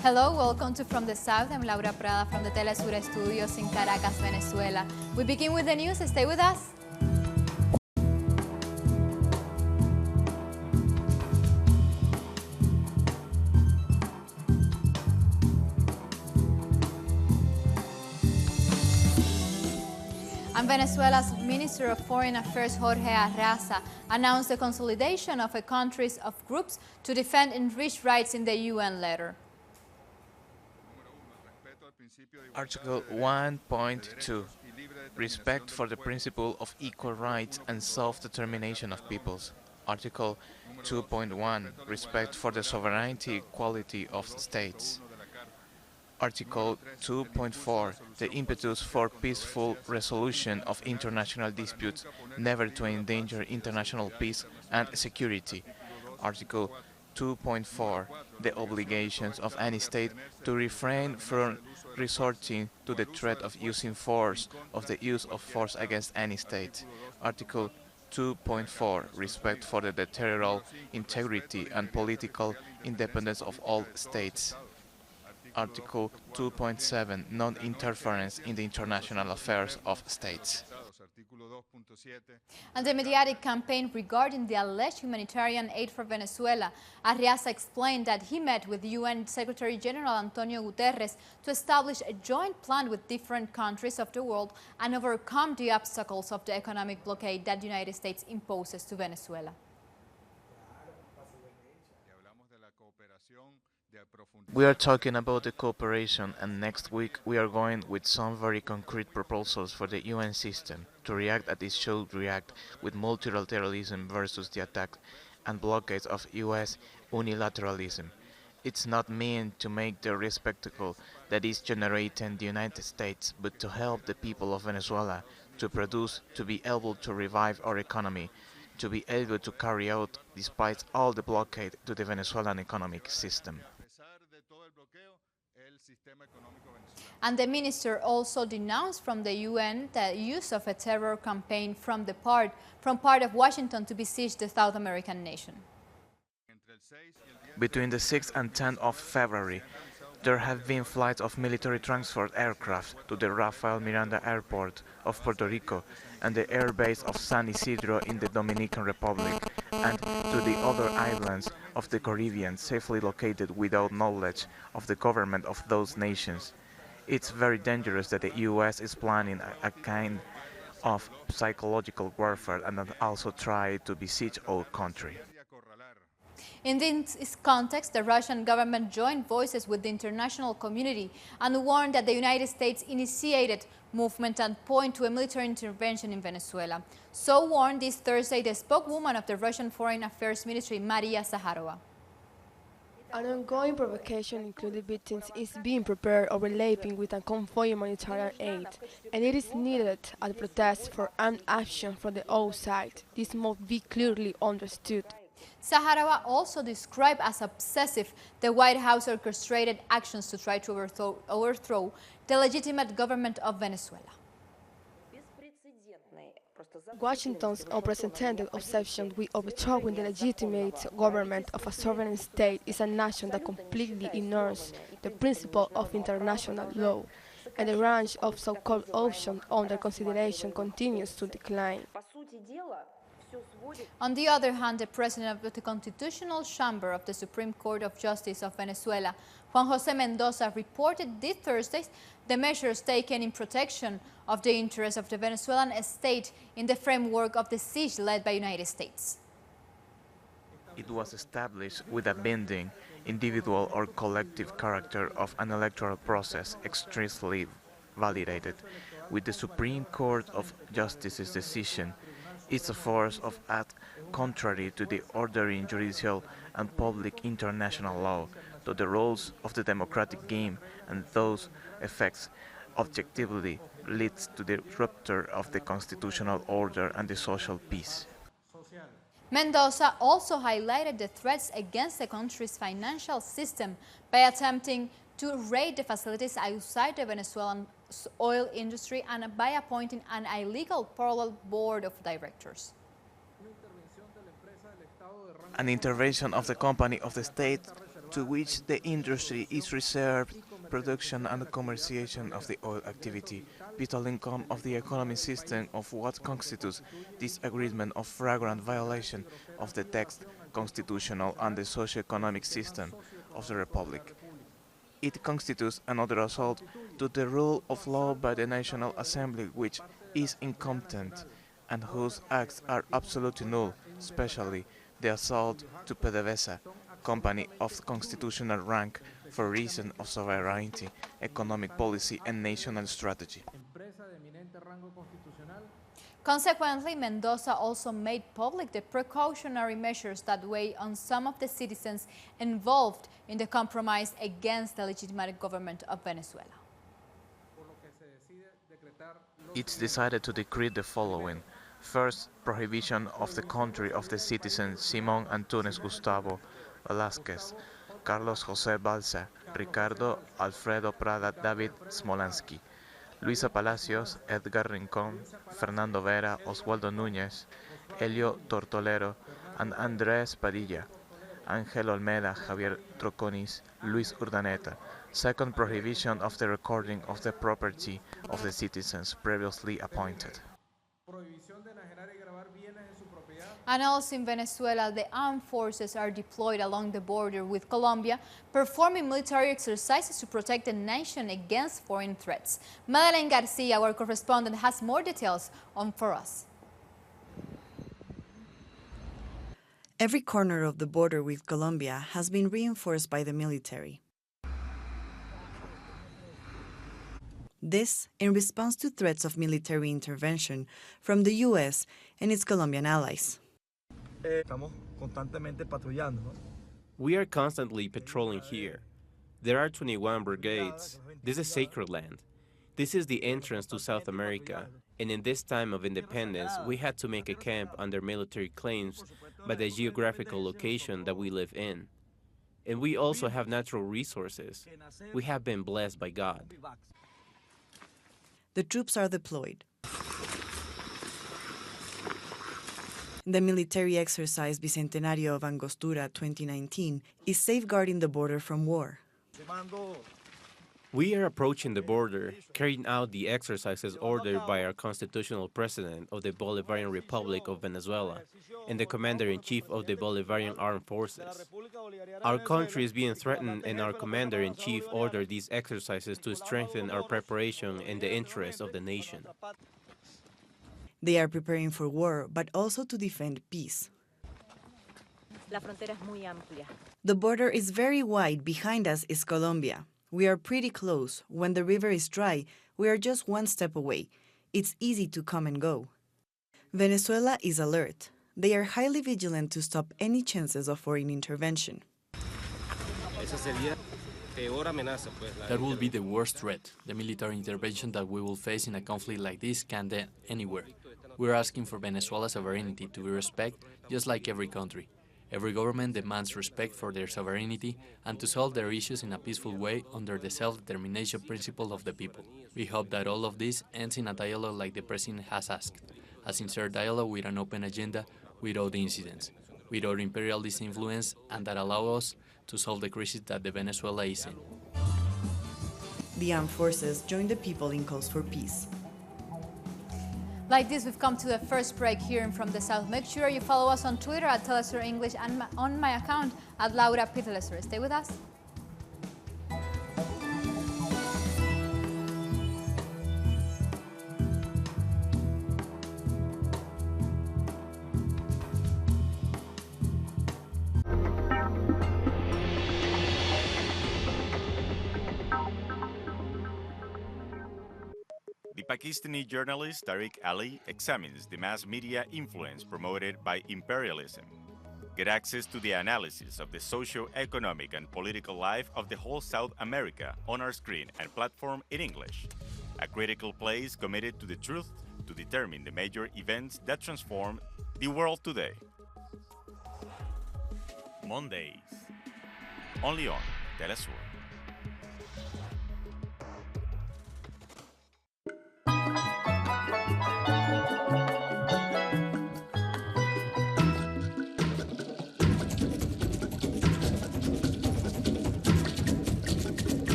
Hello, welcome to From the South. I'm Laura Prada from the Telesur Studios in Caracas, Venezuela. We begin with the news. Stay with us. And Venezuela's Minister of Foreign Affairs, Jorge Arraza, announced the consolidation of a countries of groups to defend enriched rights in the UN letter. Article 1.2 Respect for the principle of equal rights and self-determination of peoples. Article 2.1 Respect for the sovereignty equality of states. Article 2.4 The impetus for peaceful resolution of international disputes, never to endanger international peace and security. Article 2.4 The obligations of any state to refrain from resorting to the threat of using force, of the use of force against any state. Article 2.4 Respect for the territorial integrity and political independence of all states. Article 2.7 Non-interference in the international affairs of states. And the mediatic campaign regarding the alleged humanitarian aid for Venezuela, Arraza explained that he met with UN Secretary General Antonio Guterres to establish a joint plan with different countries of the world and overcome the obstacles of the economic blockade that the United States imposes to Venezuela. We are talking about the cooperation, and next week we are going with some very concrete proposals for the UN system to react as it should react with multilateralism versus the attack and blockades of US unilateralism. It's not meant to make the spectacle that is generating the United States, but to help the people of Venezuela to produce, to be able to revive our economy, to be able to carry out, despite all the blockade, to the Venezuelan economic system. And the minister also denounced from the UN the use of a terror campaign from part of Washington to besiege the South American nation. Between the 6th and 10th of February, there have been flights of military transport aircraft to the Rafael Miranda Airport of Puerto Rico and the air base of San Isidro in the Dominican Republic, and to the other islands of the Caribbean safely located without knowledge of the government of those nations. It's very dangerous that the US is planning a kind of psychological warfare and also try to besiege our country. In this context, the Russian government joined voices with the international community and warned that the United States initiated movement and point to a military intervention in Venezuela. So warned this Thursday the spokeswoman of the Russian Foreign Affairs Ministry, Maria Zakharova. An ongoing provocation including victims is being prepared overlapping with a convoy of humanitarian aid, and it is needed as a protest for armed action from the outside. This must be clearly understood. Zakharova also described as obsessive the White House orchestrated actions to try to overthrow the legitimate government of Venezuela. Washington's unprecedented obsession with overthrowing the legitimate government of a sovereign state is an action that completely ignores the principle of international law, and the range of so-called options under consideration continues to decline. On the other hand, the president of the Constitutional Chamber of the Supreme Court of Justice of Venezuela, Juan José Mendoza, reported this Thursday the measures taken in protection of the interests of the Venezuelan state in the framework of the siege led by the United States. It was established with a binding, individual or collective character of an electoral process expressly validated, with the Supreme Court of Justice's decision. It's a force of act contrary to the ordering judicial and public international law, to the rules of the democratic game, and those effects objectively leads to the rupture of the constitutional order and the social peace. Mendoza also highlighted the threats against the country's financial system by attempting to raid the facilities outside the Venezuelan oil industry and by appointing an illegal parallel board of directors. An intervention of the company of the state to which the industry is reserved production and commercialization of the oil activity, vital income of the economic system of what constitutes this agreement of flagrant violation of the text, constitutional and the socio-economic system of the Republic. It constitutes another assault to the rule of law by the National Assembly, which is incompetent and whose acts are absolutely null, especially the assault to PDVSA, company of constitutional rank for reason of sovereignty, economic policy and national strategy. Consequently, Mendoza also made public the precautionary measures that weigh on some of the citizens involved in the compromise against the legitimate government of Venezuela. It's decided to decree the following. First, prohibition of the country of the citizens Simón Antunes Gustavo Velázquez, Carlos José Balsa, Ricardo Alfredo Prada David Smolansky, Luisa Palacios, Edgar Rincón, Fernando Vera, Oswaldo Núñez, Elio Tortolero, and Andrés Padilla, Ángel Olmeda, Javier Troconis, Luis Urdaneta. Second, prohibition of the recording of the property of the citizens previously appointed. And also in Venezuela, the armed forces are deployed along the border with Colombia, performing military exercises to protect the nation against foreign threats. Madeleine Garcia, our correspondent, has more details on for us. Every corner of the border with Colombia has been reinforced by the military. This in response to threats of military intervention from the U.S. and its Colombian allies. We are constantly patrolling here. There are 21 brigades. This is sacred land. This is the entrance to South America, and in this time of independence, we had to make a camp under military claims by the geographical location that we live in. And we also have natural resources. We have been blessed by God. The troops are deployed. The military exercise Bicentenario of Angostura 2019 is safeguarding the border from war. We are approaching the border, carrying out the exercises ordered by our constitutional president of the Bolivarian Republic of Venezuela and the commander-in-chief of the Bolivarian Armed Forces. Our country is being threatened, and our commander-in-chief ordered these exercises to strengthen our preparation in the interest of the nation. They are preparing for war, but also to defend peace. The border is very wide. Behind us is Colombia. We are pretty close. When the river is dry, we are just one step away. It's easy to come and go. Venezuela is alert. They are highly vigilant to stop any chances of foreign intervention. That will be the worst threat. The military intervention that we will face in a conflict like this can end anywhere. We're asking for Venezuela's sovereignty to be respected, just like every country. Every government demands respect for their sovereignty and to solve their issues in a peaceful way under the self-determination principle of the people. We hope that all of this ends in a dialogue like the President has asked, a sincere dialogue with an open agenda without incidents, without imperialist influence, and that allow us to solve the crisis that the Venezuela is in. The armed forces join the people in calls for peace. Like this, we've come to the first break here from the South. Make sure you follow us on Twitter at Telesur English and on my account at Laura P. Telesur. Stay with us. The Pakistani journalist Tariq Ali examines the mass media influence promoted by imperialism. Get access to the analysis of the socio-economic and political life of the whole South America on our screen and platform in English. A critical place committed to the truth to determine the major events that transform the world today. Mondays. Only on Telesur.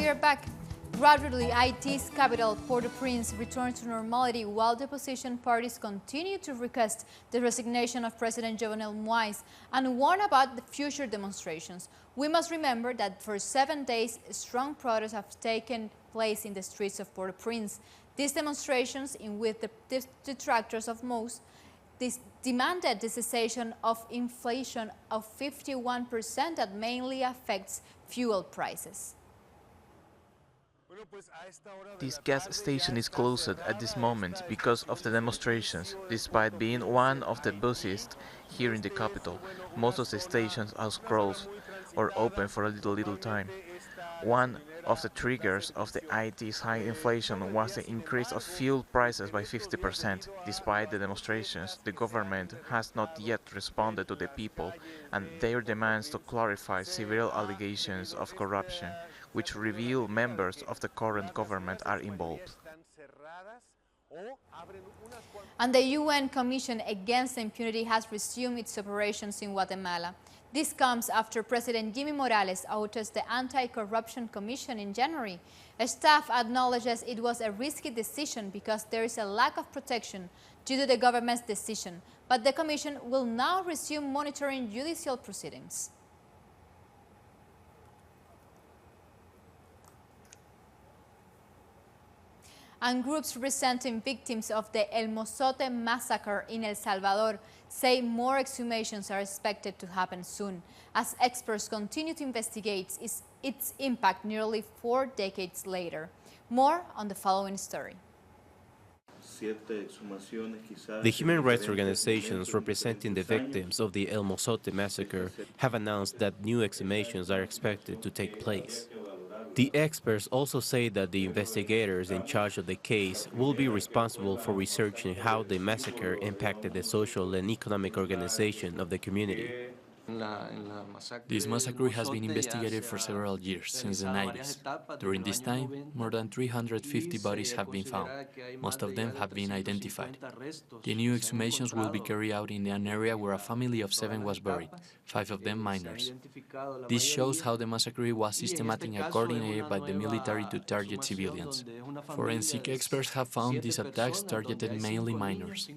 we are back. Gradually, Haiti's capital, Port-au-Prince, returns to normality while the opposition parties continue to request the resignation of President Jovenel Moïse and warn about the future demonstrations. We must remember that for 7 days, strong protests have taken place in the streets of Port-au-Prince. These demonstrations, in which the detractors of most demanded the cessation of inflation of 51% that mainly affects fuel prices. This gas station is closed at this moment because of the demonstrations. Despite being one of the busiest here in the capital, most of the stations are closed or open for a little time. One of the triggers of the Haiti's high inflation was the increase of fuel prices by 50%. Despite the demonstrations, the government has not yet responded to the people and their demands to clarify several allegations of corruption, which reveal members of the current government are involved. And the UN Commission Against Impunity has resumed its operations in Guatemala. This comes after President Jimmy Morales outed the Anti-Corruption Commission in January. Staff acknowledges it was a risky decision because there is a lack of protection due to the government's decision, but the commission will now resume monitoring judicial proceedings. And groups representing victims of the El Mozote massacre in El Salvador say more exhumations are expected to happen soon, as experts continue to investigate its impact nearly 4 decades later. More on the following story. The human rights organizations representing the victims of the El Mozote massacre have announced that new exhumations are expected to take place. The experts also say that the investigators in charge of the case will be responsible for researching how the massacre impacted the social and economic organization of the community. This massacre has been investigated for several years, since the 90s. During this time, more than 350 bodies have been found. Most of them have been identified. The new exhumations will be carried out in an area where a family of 7 was buried, 5 of them minors. This shows how the massacre was systematic and coordinated by the military to target civilians. Forensic experts have found these attacks targeted mainly minors.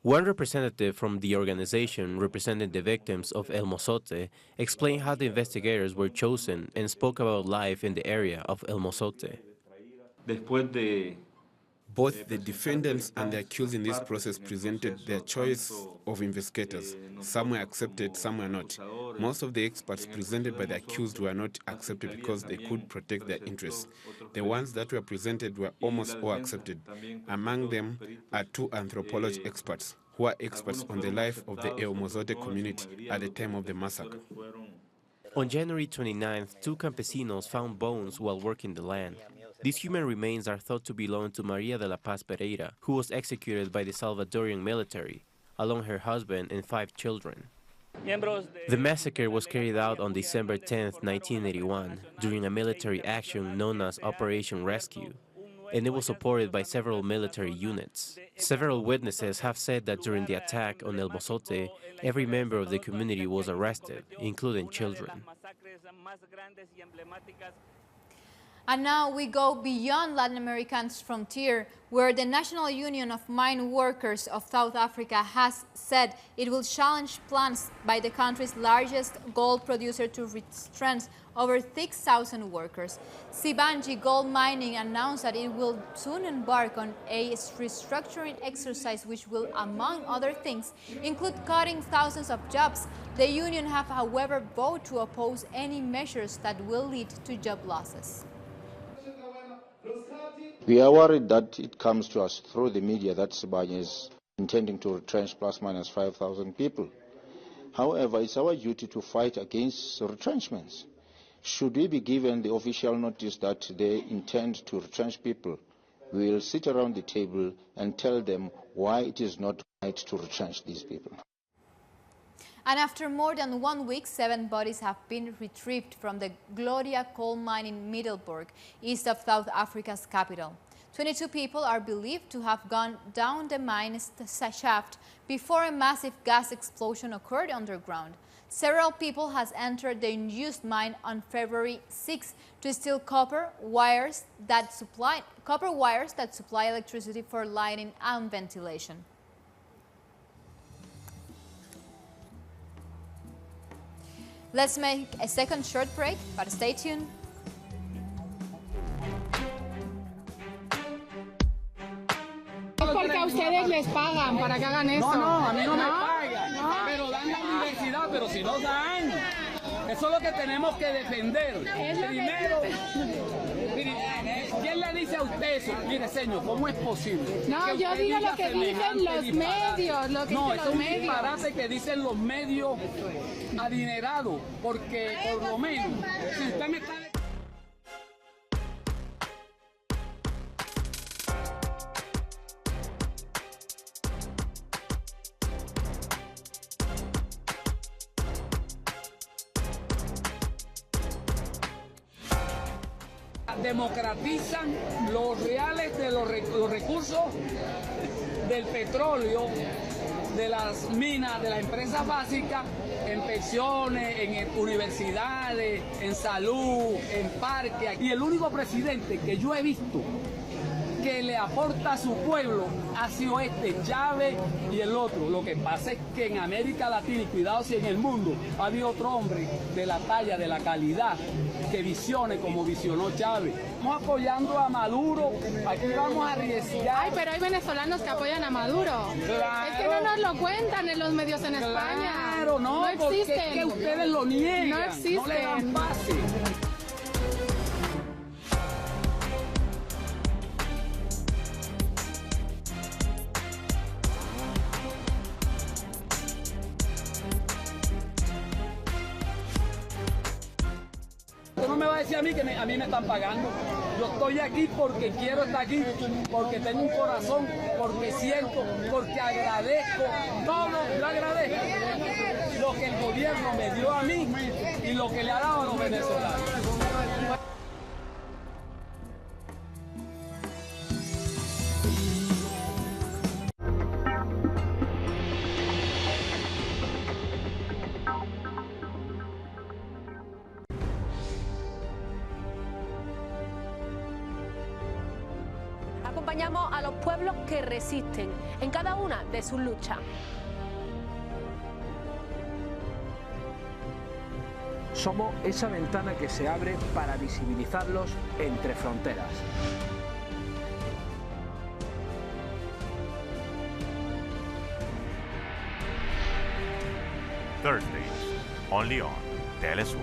One representative from the organization representing the victims of El Mozote explained how the investigators were chosen and spoke about life in the area of El Mozote. Both the defendants and the accused in this process presented their choice of investigators. Some were accepted, some were not. Most of the experts presented by the accused were not accepted because they could protect their interests. The ones that were presented were almost all accepted. Among them are 2 anthropology experts who are experts on the life of the El Mozote community at the time of the massacre. On January 29th, 2 campesinos found bones while working the land. These human remains are thought to belong to Maria de la Paz Pereira, who was executed by the Salvadorian military, along her husband and 5 children. The massacre was carried out on December 10, 1981, during a military action known as Operation Rescue, and it was supported by several military units. Several witnesses have said that during the attack on El Mozote, every member of the community was arrested, including children. And now we go beyond Latin America's frontier, where the National Union of Mine Workers of South Africa has said it will challenge plans by the country's largest gold producer to retrench over 6,000 workers. Sibanji Gold Mining announced that it will soon embark on a restructuring exercise which will, among other things, include cutting thousands of jobs. The union have, however, voted to oppose any measures that will lead to job losses. We are worried that it comes to us through the media that Sibanye is intending to retrench plus minus 5,000 people. However, it's our duty to fight against retrenchments. Should we be given the official notice that they intend to retrench people, we will sit around the table and tell them why it is not right to retrench these people. And after more than 1 week, 7 bodies have been retrieved from the Gloria coal mine in Middelburg, east of South Africa's capital. 22 people are believed to have gone down the mine's shaft before a massive gas explosion occurred underground. Several people has entered the unused mine on February 6 to steal copper wires that supply electricity for lighting and ventilation. Let's make a second short break, but stay tuned. Porque a ustedes les pagan para que hagan eso. No, a mí no me pagan. No. Pero dan la universidad, pero si no dan. Eso es lo que tenemos que defender. Primero, ¿quién le dice a usted eso? Mire, señor, ¿cómo es posible? No, yo digo lo que dicen los medios. No, es un disparate que dicen los medios adinerados, porque por lo menos, si usted me está... democratizan los reales de los recursos del petróleo, de las minas, de las empresas básicas, en pensiones, en universidades, en salud, en parques. Y el único presidente que yo he visto que le aporta a su pueblo ha sido Chávez y el otro. Lo que pasa es que en América Latina, y cuidado si en el mundo, ha habido otro hombre de la talla, de la calidad, que visione como visionó Chávez. Estamos apoyando a Maduro, aquí vamos a arriesgar. Ay, pero hay venezolanos que apoyan a Maduro. Claro. Es que no nos lo cuentan en los medios en España. Claro, no existen. Es que ustedes lo niegan. No existen. No le dan pase. No me va a decir a mí que a mí me están pagando. Yo estoy aquí porque quiero estar aquí, porque tengo un corazón, porque siento, porque agradezco todo, yo agradezco lo que el gobierno me dio a mí y lo que le ha dado a los venezolanos. Acompañamos a los pueblos que resisten en cada una de sus luchas. Somos esa ventana que se abre para visibilizarlos entre fronteras. Thursdays, only on Telesur.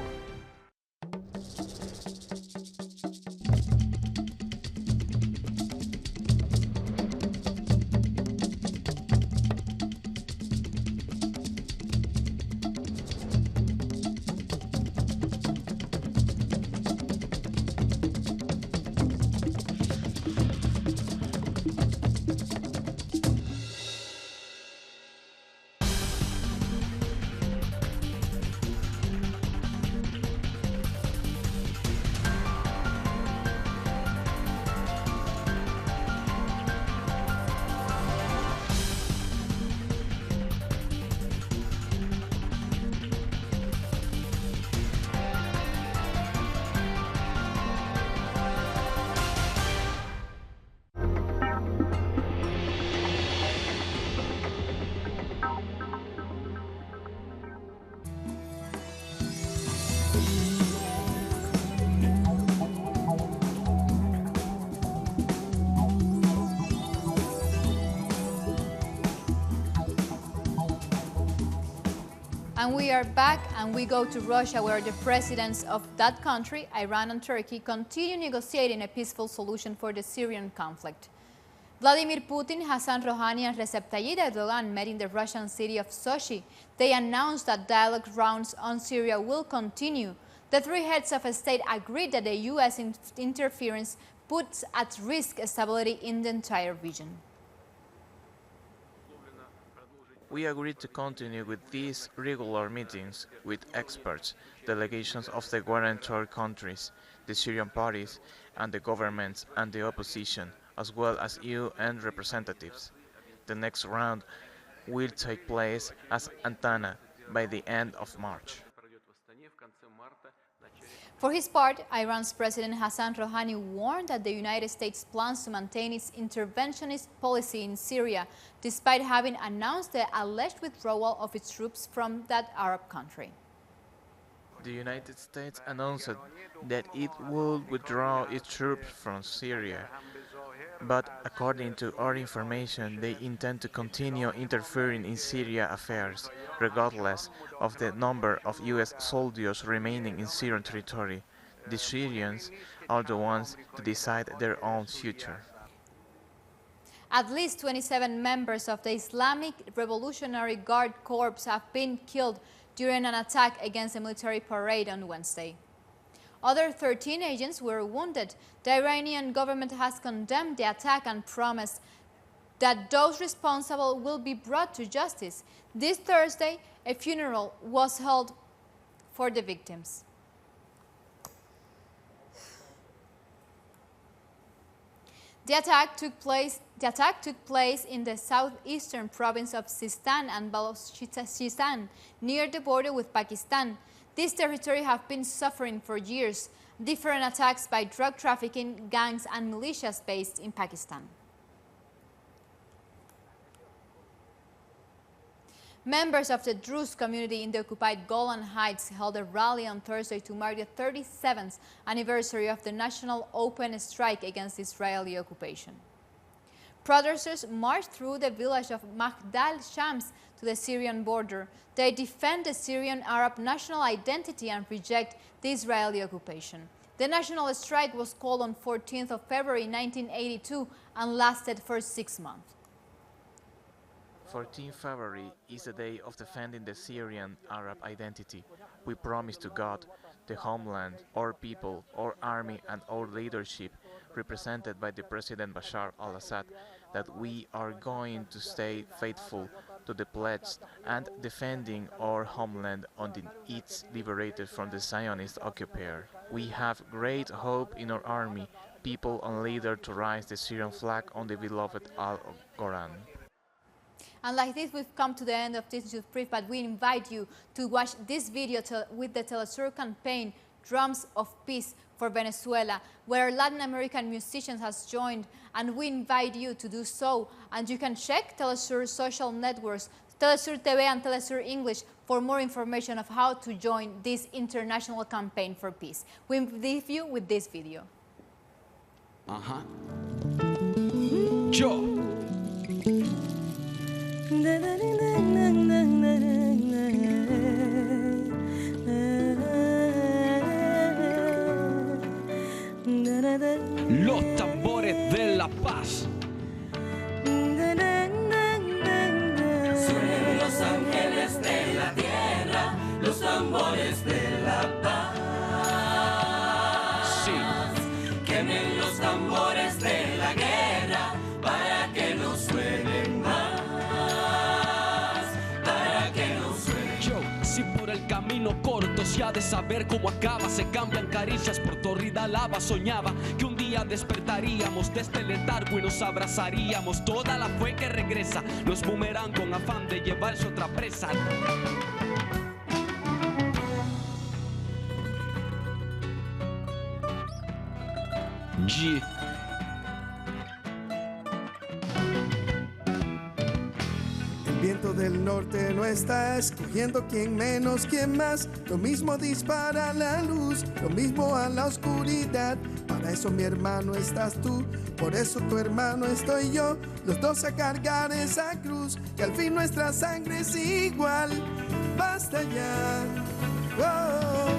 And we are back, and we go to Russia, where the presidents of that country, Iran and Turkey, continue negotiating a peaceful solution for the Syrian conflict. Vladimir Putin, Hassan Rouhani, and Recep Tayyip Erdogan met in the Russian city of Sochi. They announced that dialogue rounds on Syria will continue. The three heads of state agreed that the U.S. interference puts at risk stability in the entire region. We agreed to continue with these regular meetings with experts, delegations of the guarantor countries, the Syrian parties, and the governments and the opposition, as well as UN representatives. The next round will take place at Antana by the end of March. For his part, Iran's President Hassan Rouhani warned that the United States plans to maintain its interventionist policy in Syria, despite having announced the alleged withdrawal of its troops from that Arab country. The United States announced that it would withdraw its troops from Syria, but according to our information, they intend to continue interfering in Syria affairs, regardless of the number of U.S. soldiers remaining in Syrian territory. The Syrians are the ones to decide their own future. At least 27 members of the Islamic Revolutionary Guard Corps have been killed during an attack against a military parade on Wednesday. Other 13 agents were wounded. The Iranian government has condemned the attack and promised that those responsible will be brought to justice. This Thursday, a funeral was held for the victims. The attack took place in the southeastern province of Sistan and Balochistan, near the border with Pakistan. This territory has been suffering for years different attacks by drug trafficking gangs and militias based in Pakistan. Members of the Druze community in the occupied Golan Heights held a rally on Thursday to mark the 37th anniversary of the national open strike against Israeli occupation. Protesters marched through the village of Magdal Shams to the Syrian border. They defend the Syrian Arab national identity and reject the Israeli occupation. The national strike was called on 14th of February 1982 and lasted for 6 months. 14 February is the day of defending the Syrian Arab identity. We promise to God, the homeland, our people, our army and our leadership, represented by the President Bashar al-Assad, that we are going to stay faithful to the pledge and defending our homeland until it's liberated from the Zionist occupier. We have great hope in our army, people and leaders to raise the Syrian flag on the beloved Al-Quran. And like this, we've come to the end of this news brief, but we invite you to watch this video with the Telesur campaign, Drums of Peace for Venezuela, where Latin American musicians has joined, and we invite you to do so. And you can check Telesur's social networks, Telesur TV and Telesur English, for more information of how to join this international campaign for peace. We leave you with this video. Yo. Los tambores de la paz. Suenen los ángeles de la tierra, los tambores de la paz. Sí. Quemen los tambores de la guerra para que no suenen más. Para que no suenen. Yo, si por el camino corto se ha de saber cómo acaba, se cambian caricias por torrida lava. Soñaba que un día despertaríamos de este letargo y nos abrazaríamos. Toda la fe que regresa los boomerang con afán de llevarse otra presa. Yeah. El viento del norte no está escogiendo quién menos, quién más. Lo mismo dispara la luz, lo mismo a la oscuridad. Para eso mi hermano estás tú, por eso tu hermano estoy yo. Los dos a cargar esa cruz, que al fin nuestra sangre es igual. Basta ya. Oh.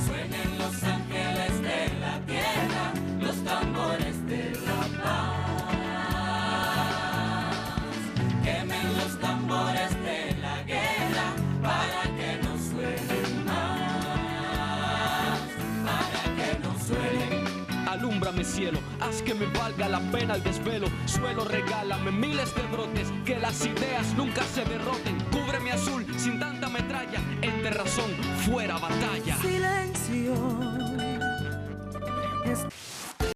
Suenen los ángeles de la tierra, los tambores de la paz. Quemen los tambores de la guerra para que no suenen más. Para que no suenen. Alúmbrame cielo, haz que me valga la pena el desvelo. Suelo, regálame miles de brotes, que las ideas nunca se derroten. Cúbreme azul, sin tanta metralla, entre razón, fuera batalla. Silencio.